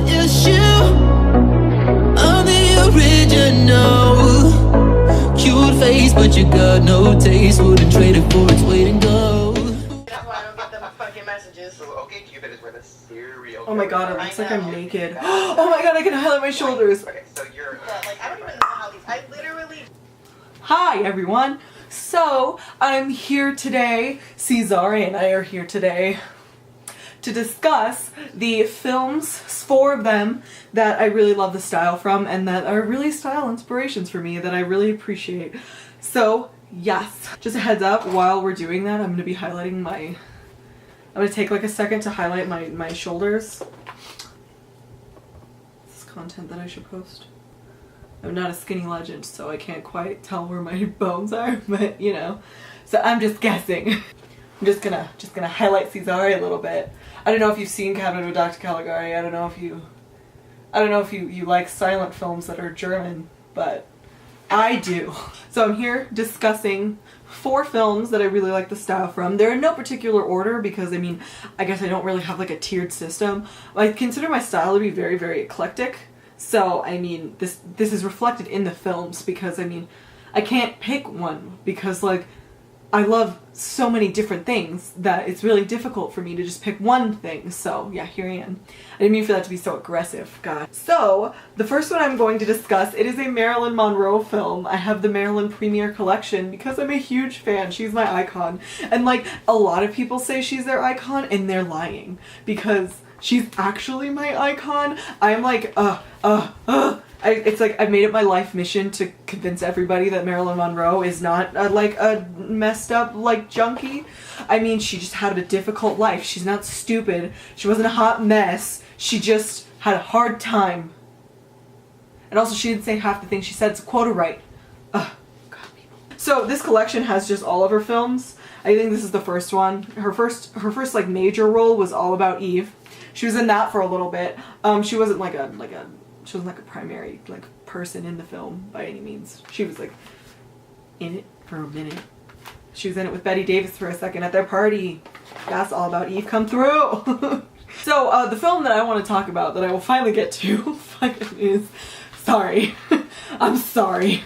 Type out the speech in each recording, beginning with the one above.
issue. I'm the original. Cute face, but you got no taste. Wouldn't trade it for its weight in gold. That's why I don't get them fucking messages. So, okay, Cupid is where the serial. Oh my god, it looks like I'm know. naked. Oh my god, I can highlight my shoulders. Okay, so you're. But, like, I don't even know how these. I literally. Hi everyone. So, I'm here today, Cesare and I are here today to discuss the films, 4 of them, that I really love the style from and that are really style inspirations for me that I really appreciate. So, yes. Just a heads up, while we're doing that, I'm going to be highlighting my... I'm going to take like a second to highlight my shoulders. This is content that I should post. I'm not a skinny legend, so I can't quite tell where my bones are, but you know. So I'm just guessing. I'm just gonna highlight Cesare a little bit. I don't know if you've seen Cabinet of Dr. Caligari. I don't know if you like silent films that are German, but I do. So I'm here discussing 4 films that I really like the style from. They're in no particular order because, I mean, I guess I don't really have like a tiered system. I consider my style to be very, very eclectic. So, I mean, this is reflected in the films because, I mean, I can't pick one because, like, I love so many different things that it's really difficult for me to just pick one thing. So, yeah, here I am. I didn't mean for that to be so aggressive, God. So, the first one I'm going to discuss, it is a Marilyn Monroe film. I have the Marilyn Premiere Collection because I'm a huge fan. She's my icon. And, like, a lot of people say she's their icon and they're lying because she's actually my icon. I'm like, it's like I've made it my life mission to convince everybody that Marilyn Monroe is not like a messed up like junkie. I mean, she just had a difficult life. She's not stupid. She wasn't a hot mess. She just had a hard time. And also she didn't say half the things she said, so quote her right. God, people. So this collection has just all of her films. I think this is the first one. Her first like major role was All About Eve. She was in that for a little bit. She wasn't like a primary like person in the film by any means. She was like in it for a minute. She was in it with Betty Davis for a second at their party. That's All About Eve come through. So the film that I want to talk about that I will finally get to is I'm sorry.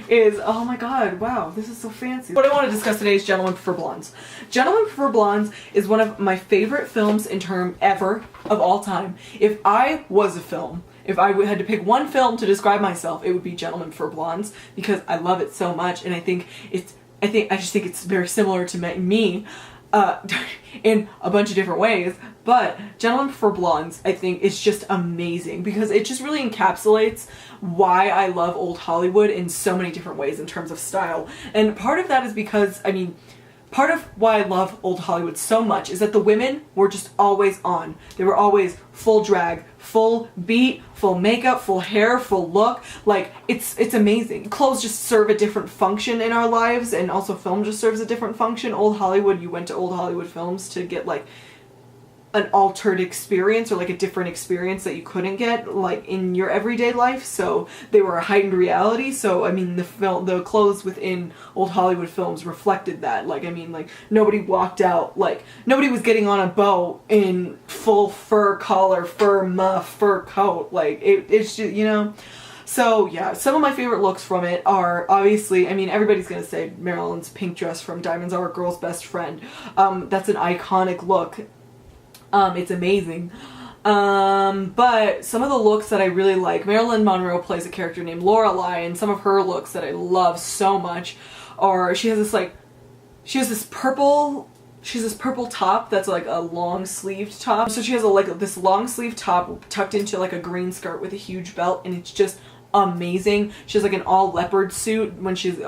Oh my god, wow, this is so fancy. What I want to discuss today is Gentlemen Prefer Blondes. Gentlemen Prefer Blondes is one of my favorite films in term ever of all time. If I was a film, if I had to pick one film to describe myself, it would be Gentlemen Prefer Blondes because I love it so much and I just think it's very similar to me in a bunch of different ways. But Gentlemen Prefer Blondes, I think, is just amazing because it just really encapsulates why I love old Hollywood in so many different ways in terms of style. And part of that is because, I mean, part of why I love old Hollywood so much is that the women were just always on. They were always full drag, full beat, full makeup, full hair, full look. Like, it's amazing. Clothes just serve a different function in our lives, and also film just serves a different function. Old Hollywood, you went to old Hollywood films to get, like, an altered experience or like a different experience that you couldn't get like in your everyday life, so they were a heightened reality. So I mean the clothes within old Hollywood films reflected that. Like, I mean, like nobody walked out, like nobody was getting on a boat in full fur collar, fur muff, fur coat. Like it's just, you know. So yeah, some of my favorite looks from it are obviously, I mean, everybody's gonna say Marilyn's pink dress from Diamonds Are a Girl's Best Friend. That's an iconic look. It's amazing. But some of the looks that I really like, Marilyn Monroe plays a character named Lorelei, and some of her looks that I love so much are, she has this purple top that's like a long sleeved top. So she has this long sleeved top tucked into like a green skirt with a huge belt, and it's just amazing. She has like an all leopard suit when she has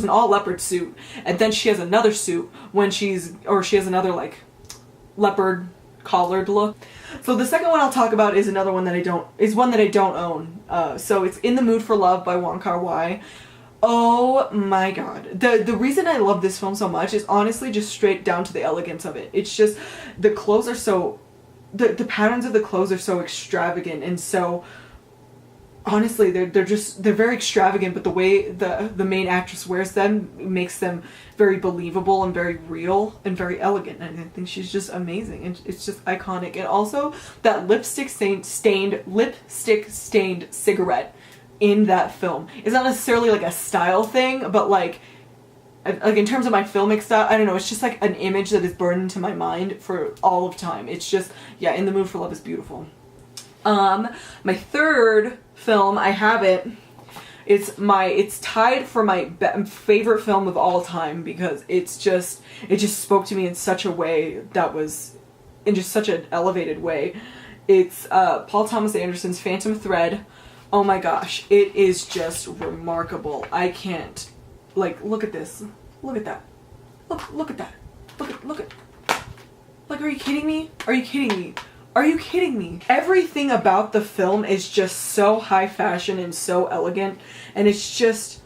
an all leopard suit, and then she has another suit when she has another like leopard collared look. So the second one I'll talk about is one that I don't own. So it's In the Mood for Love by Wong Kar-wai. Oh my god. The reason I love this film so much is honestly just straight down to the elegance of it. It's just the clothes are so the patterns of the clothes are so extravagant and so honestly, they're very extravagant, but the way the main actress wears them makes them very believable and very real and very elegant. And I think she's just amazing, and it's just iconic. And also that lipstick stained cigarette in that film is not necessarily like a style thing, but like in terms of my filmic style, I don't know, it's just like an image that is burned into my mind for all of time. It's just, yeah, In the Mood for Love is beautiful. My third film, I have it. It's tied for my favorite film of all time, because it just spoke to me in such a way that was, in just such an elevated way. It's Paul Thomas Anderson's Phantom Thread. Oh my gosh, it is just remarkable. I can't, like, look at this. Look at that. Look at that. Look at. Like, are you kidding me? Are you kidding me? Are you kidding me? Everything about the film is just so high fashion and so elegant, and it's just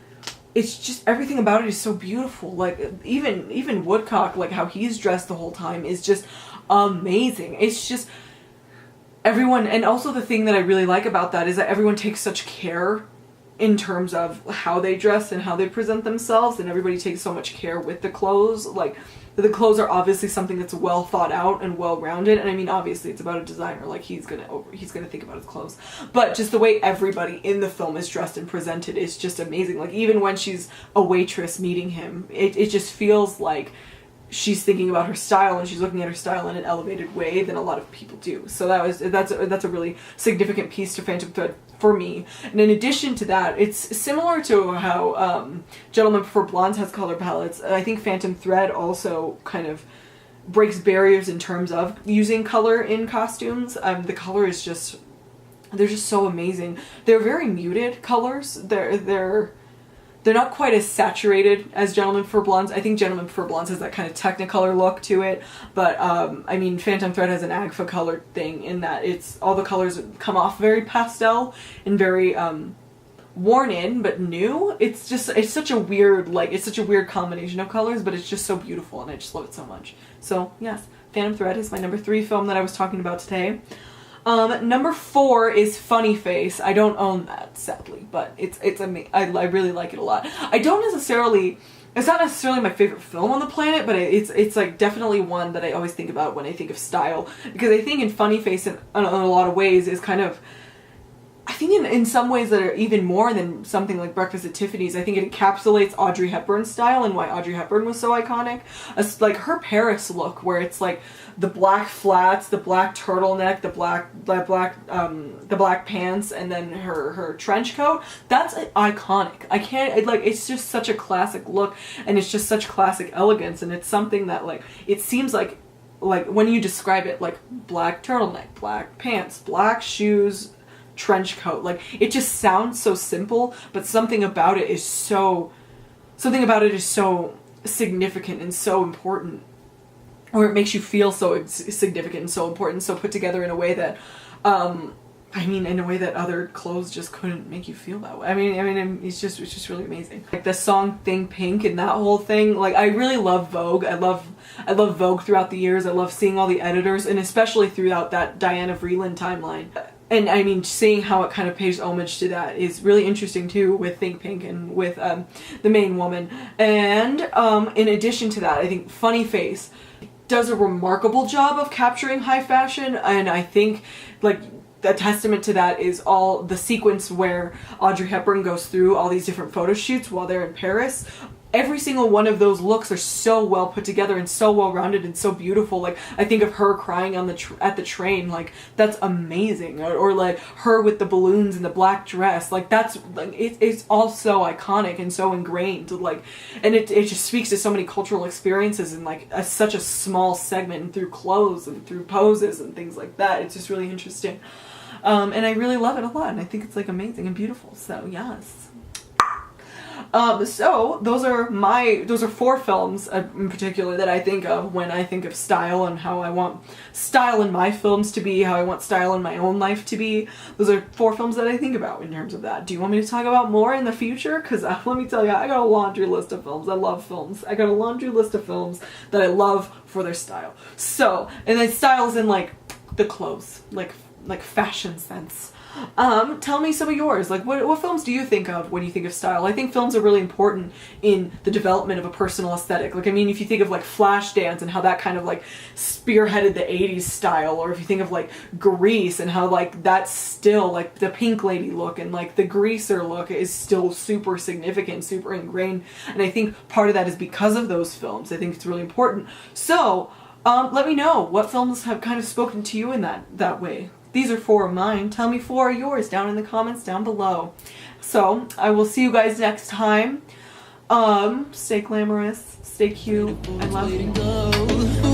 everything about it is so beautiful. Like, even Woodcock, like how he's dressed the whole time is just amazing. It's just everyone, and also the thing that I really like about that is that everyone takes such care in terms of how they dress and how they present themselves, and everybody takes so much care with the clothes. Like, the clothes are obviously something that's well thought out and well rounded, and I mean, obviously it's about a designer, like he's gonna think about his clothes, but just the way everybody in the film is dressed and presented is just amazing. Like, even when she's a waitress meeting him, it just feels like she's thinking about her style, and she's looking at her style in an elevated way than a lot of people do. So that's a really significant piece to Phantom Thread for me. And in addition to that, it's similar to how Gentlemen Prefer Blondes has color palettes. I think Phantom Thread also kind of breaks barriers in terms of using color in costumes. The color is just, they're just so amazing. They're very muted colors. They're not quite as saturated as Gentlemen Prefer Blondes. I think Gentlemen Prefer Blondes has that kind of Technicolor look to it, but I mean, Phantom Thread has an agfa color thing in that it's all the colors come off very pastel and very worn in but new. It's such a weird, like, it's such a weird combination of colors, but it's just so beautiful, and I just love it so much. So yes, Phantom Thread is my number 3 film that I was talking about today. Number 4 is Funny Face. I don't own that, sadly, but I really like it a lot. It's not necessarily my favorite film on the planet, but it's like definitely one that I always think about when I think of style, because I think in Funny Face in a lot of ways is kind of, I think in some ways that are even more than something like Breakfast at Tiffany's, I think it encapsulates Audrey Hepburn's style and why Audrey Hepburn was so iconic. Like her Paris look, where it's like the black flats, the black turtleneck, the black pants, and then her trench coat. That's iconic. It's just such a classic look, and it's just such classic elegance, and it's something that, like, it seems like when you describe it, like black turtleneck, black pants, black shoes, trench coat, like, it just sounds so simple, but something about it is so significant and so important, or it makes you feel so significant and so important, so put together in a way that in a way that other clothes just couldn't make you feel that way. I mean, it's just really amazing. Like the song Thing Pink and that whole thing. Like, I really love Vogue. I love Vogue throughout the years. I love seeing all the editors, and especially throughout that Diana Vreeland timeline. And I mean, seeing how it kind of pays homage to that is really interesting too, with Think Pink and with the main woman. And in addition to that, I think Funny Face does a remarkable job of capturing high fashion, and I think, like, a testament to that is all the sequence where Audrey Hepburn goes through all these different photo shoots while they're in Paris. Every single one of those looks are so well put together and so well rounded and so beautiful. Like, I think of her crying on at the train, like, that's amazing. Or like her with the balloons and the black dress, like, that's like it's all so iconic and so ingrained. Like, and it just speaks to so many cultural experiences in like such a small segment, and through clothes and through poses and things like that. It's just really interesting, and I really love it a lot. And I think it's like amazing and beautiful. So yes. So those are 4 films in particular that I think of when I think of style and how I want style in my films to be, how I want style in my own life to be. Those are 4 films that I think about in terms of that. Do you want me to talk about more in the future? Because let me tell you, I got a laundry list of films. I love films. I got a laundry list of films that I love for their style. So, and then styles in like the clothes, like fashion sense. Tell me some of yours. Like, what films do you think of when you think of style? I think films are really important in the development of a personal aesthetic. Like, I mean, if you think of like Flashdance and how that kind of like spearheaded the 80s style, or if you think of like Grease and how like that's still like the Pink Lady look and like the Greaser look is still super significant, super ingrained. And I think part of that is because of those films. I think it's really important. So, let me know what films have kind of spoken to you in that way. These are 4 of mine. Tell me 4 of yours down in the comments down below. So, I will see you guys next time. Stay glamorous, stay cute, I love you.